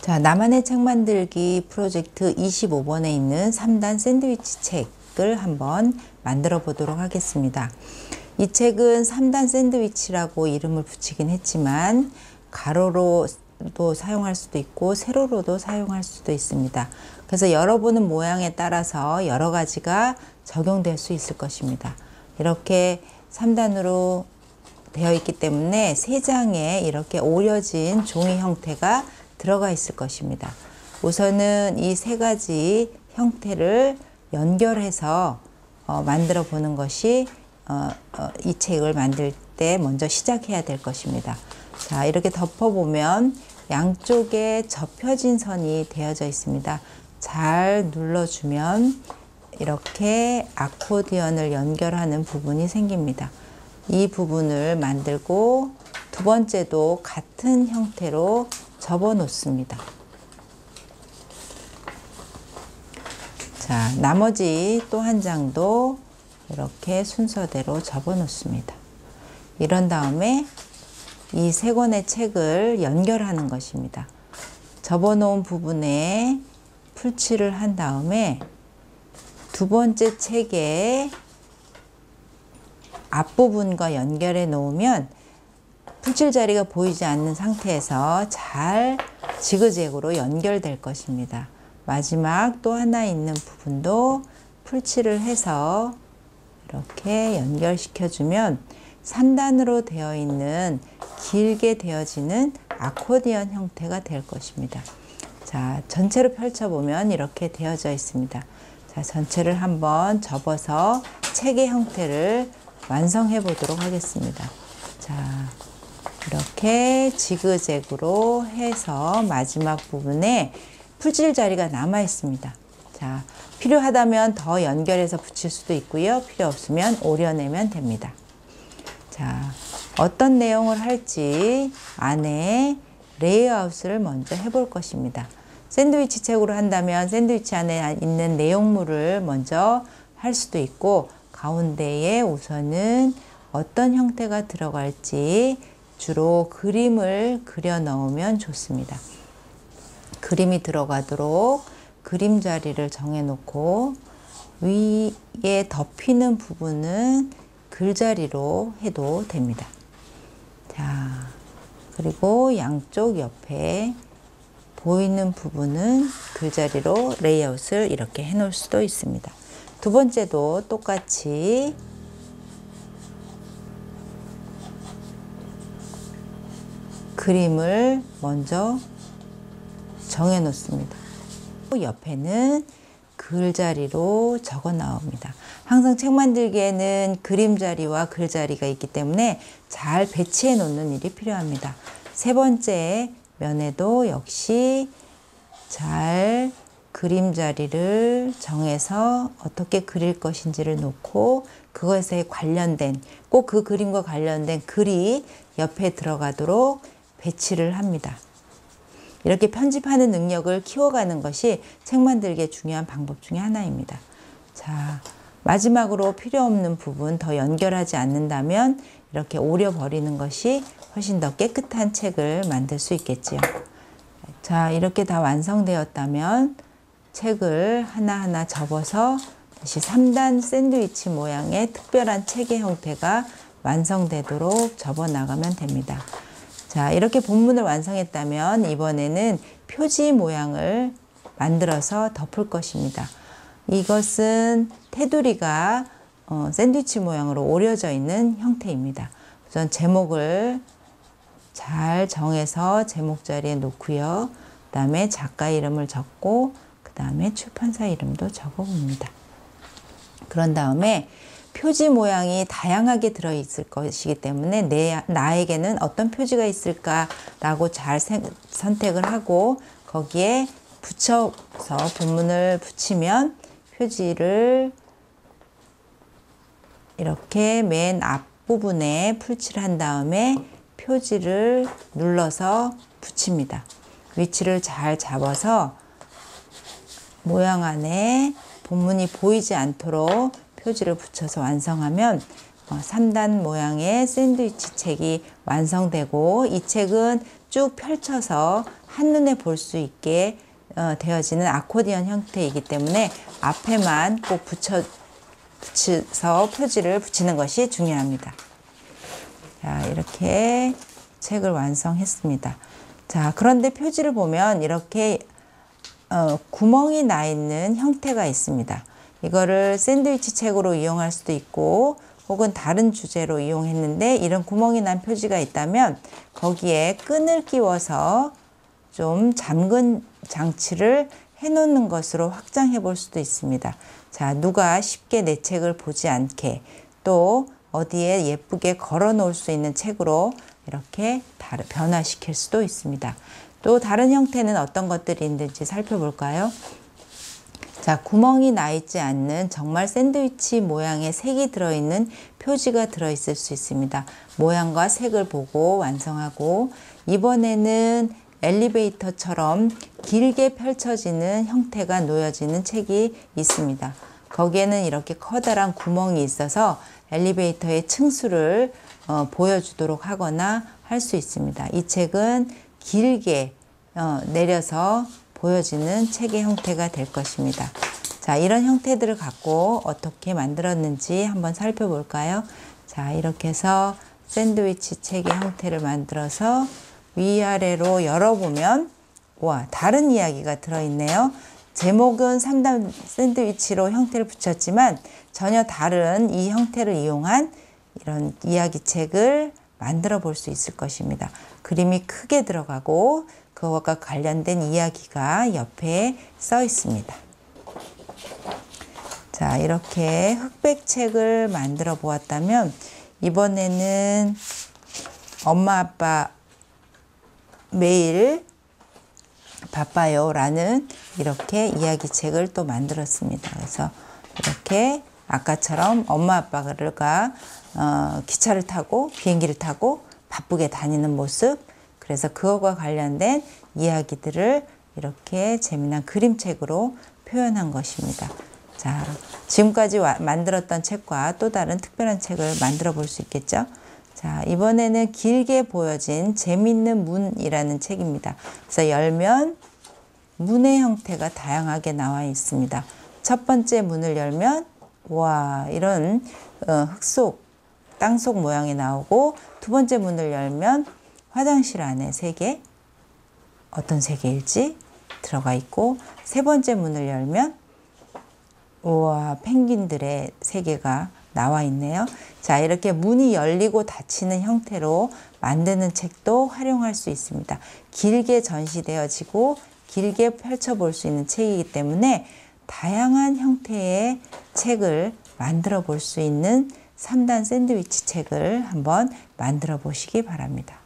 자, 나만의 책 만들기 프로젝트 25번에 있는 3단 샌드위치 책을 한번 만들어 보도록 하겠습니다. 이 책은 3단 샌드위치라고 이름을 붙이긴 했지만 가로로도 사용할 수도 있고 세로로도 사용할 수도 있습니다. 그래서 열어보는 모양에 따라서 여러 가지가 적용될 수 있을 것입니다. 이렇게 3단으로 되어 있기 때문에 3장에 이렇게 오려진 종이 형태가 들어가 있을 것입니다. 우선은 이 3가지 형태를 연결해서 만들어 보는 것이 이 책을 만들 때 먼저 시작해야 될 것입니다. 자, 이렇게 덮어보면 양쪽에 접혀진 선이 되어져 있습니다. 잘 눌러주면 이렇게 아코디언을 연결하는 부분이 생깁니다. 이 부분을 만들고 두 번째도 같은 형태로 접어 놓습니다. 자, 나머지 또 한 장도 이렇게 순서대로 접어 놓습니다. 이런 다음에 이 3권의 책을 연결하는 것입니다. 접어 놓은 부분에 풀칠을 한 다음에 두 번째 책의 앞부분과 연결해 놓으면 풀칠 자리가 보이지 않는 상태에서 잘 지그재그로 연결될 것입니다. 마지막 또 하나 있는 부분도 풀칠을 해서 이렇게 연결시켜 주면 3단으로 되어 있는 길게 되어지는 아코디언 형태가 될 것입니다. 자, 전체로 펼쳐보면 이렇게 되어져 있습니다. 자, 전체를 한번 접어서 책의 형태를 완성해 보도록 하겠습니다. 자, 이렇게 지그재그로 해서 마지막 부분에 풀칠 자리가 남아 있습니다. 자, 필요하다면 더 연결해서 붙일 수도 있고요. 필요 없으면 오려내면 됩니다. 자, 어떤 내용을 할지 안에 레이아웃을 먼저 해볼 것입니다. 샌드위치 책으로 한다면 샌드위치 안에 있는 내용물을 먼저 할 수도 있고 가운데에 우선은 어떤 형태가 들어갈지 주로 그림을 그려 넣으면 좋습니다. 그림이 들어가도록 그림 자리를 정해 놓고 위에 덮이는 부분은 글자리로 해도 됩니다. 자, 그리고 양쪽 옆에 보이는 부분은 글자리로 레이아웃을 이렇게 해 놓을 수도 있습니다. 두 번째도 똑같이 그림을 먼저 정해 놓습니다. 옆에는 글자리로 적어 나옵니다. 항상 책 만들기에는 그림 자리와 글 자리가 있기 때문에 잘 배치해 놓는 일이 필요합니다. 세 번째 면에도 역시 잘 그림 자리를 정해서 어떻게 그릴 것인지를 놓고 그것에 관련된 꼭 그 그림과 관련된 글이 옆에 들어가도록 배치를 합니다. 이렇게 편집하는 능력을 키워가는 것이 책 만들기의 중요한 방법 중에 하나입니다. 자, 마지막으로 필요 없는 부분 더 연결하지 않는다면 이렇게 오려버리는 것이 훨씬 더 깨끗한 책을 만들 수 있겠지요. 자, 이렇게 다 완성되었다면 책을 하나하나 접어서 다시 3단 샌드위치 모양의 특별한 책의 형태가 완성되도록 접어 나가면 됩니다. 자, 이렇게 본문을 완성했다면 이번에는 표지 모양을 만들어서 덮을 것입니다. 이것은 테두리가 샌드위치 모양으로 오려져 있는 형태입니다. 우선 제목을 잘 정해서 제목 자리에 놓고요. 그 다음에 작가 이름을 적고 그 다음에 출판사 이름도 적어봅니다. 그런 다음에 표지 모양이 다양하게 들어있을 것이기 때문에 나에게는 어떤 표지가 있을까라고 잘 선택을 하고 거기에 붙여서 본문을 붙이면 표지를 이렇게 맨 앞부분에 풀칠한 다음에 표지를 눌러서 붙입니다. 위치를 잘 잡아서 모양 안에 본문이 보이지 않도록 표지를 붙여서 완성하면 3단 모양의 샌드위치 책이 완성되고 이 책은 쭉 펼쳐서 한눈에 볼 수 있게 되어지는 아코디언 형태이기 때문에 앞에만 꼭 붙여서 표지를 붙이는 것이 중요합니다. 자, 이렇게 책을 완성했습니다. 자, 그런데 표지를 보면 이렇게 구멍이 나 있는 형태가 있습니다. 이거를 샌드위치 책으로 이용할 수도 있고 혹은 다른 주제로 이용했는데 이런 구멍이 난 표지가 있다면 거기에 끈을 끼워서 좀 잠근 장치를 해 놓는 것으로 확장해 볼 수도 있습니다. 자, 누가 쉽게 내 책을 보지 않게 또 어디에 예쁘게 걸어 놓을 수 있는 책으로 이렇게 변화시킬 수도 있습니다. 또 다른 형태는 어떤 것들이 있는지 살펴볼까요? 자, 구멍이 나 있지 않는 정말 샌드위치 모양의 색이 들어있는 표지가 들어있을 수 있습니다. 모양과 색을 보고 완성하고, 이번에는 엘리베이터처럼 길게 펼쳐지는 형태가 놓여지는 책이 있습니다. 거기에는 이렇게 커다란 구멍이 있어서 엘리베이터의 층수를 보여주도록 하거나 할 수 있습니다. 이 책은 길게 내려서 보여지는 책의 형태가 될 것입니다. 자, 이런 형태들을 갖고 어떻게 만들었는지 한번 살펴볼까요? 자, 이렇게 해서 샌드위치 책의 형태를 만들어서 위아래로 열어보면 와, 다른 이야기가 들어있네요. 제목은 3단 샌드위치로 형태를 붙였지만 전혀 다른 이 형태를 이용한 이런 이야기책을 만들어 볼 수 있을 것입니다. 그림이 크게 들어가고 그것과 관련된 이야기가 옆에 써 있습니다. 자, 이렇게 흑백책을 만들어 보았다면 이번에는 엄마 아빠 매일 바빠요 라는 이렇게 이야기책을 또 만들었습니다. 그래서 이렇게 아까처럼 엄마 아빠가 기차를 타고 비행기를 타고 바쁘게 다니는 모습, 그래서 그것과 관련된 이야기들을 이렇게 재미난 그림책으로 표현한 것입니다. 자, 지금까지 만들었던 책과 또 다른 특별한 책을 만들어 볼 수 있겠죠? 자, 이번에는 길게 보여진 재미있는 문이라는 책입니다. 그래서 열면 문의 형태가 다양하게 나와 있습니다. 첫 번째 문을 열면 와, 이런 흙속, 땅속 모양이 나오고, 두 번째 문을 열면 화장실 안에 세계, 어떤 세계일지 들어가 있고, 세 번째 문을 열면 우와, 펭귄들의 세계가 나와 있네요. 자, 이렇게 문이 열리고 닫히는 형태로 만드는 책도 활용할 수 있습니다. 길게 전시되어지고 길게 펼쳐볼 수 있는 책이기 때문에 다양한 형태의 책을 만들어 볼 수 있는 3단 샌드위치 책을 한번 만들어 보시기 바랍니다.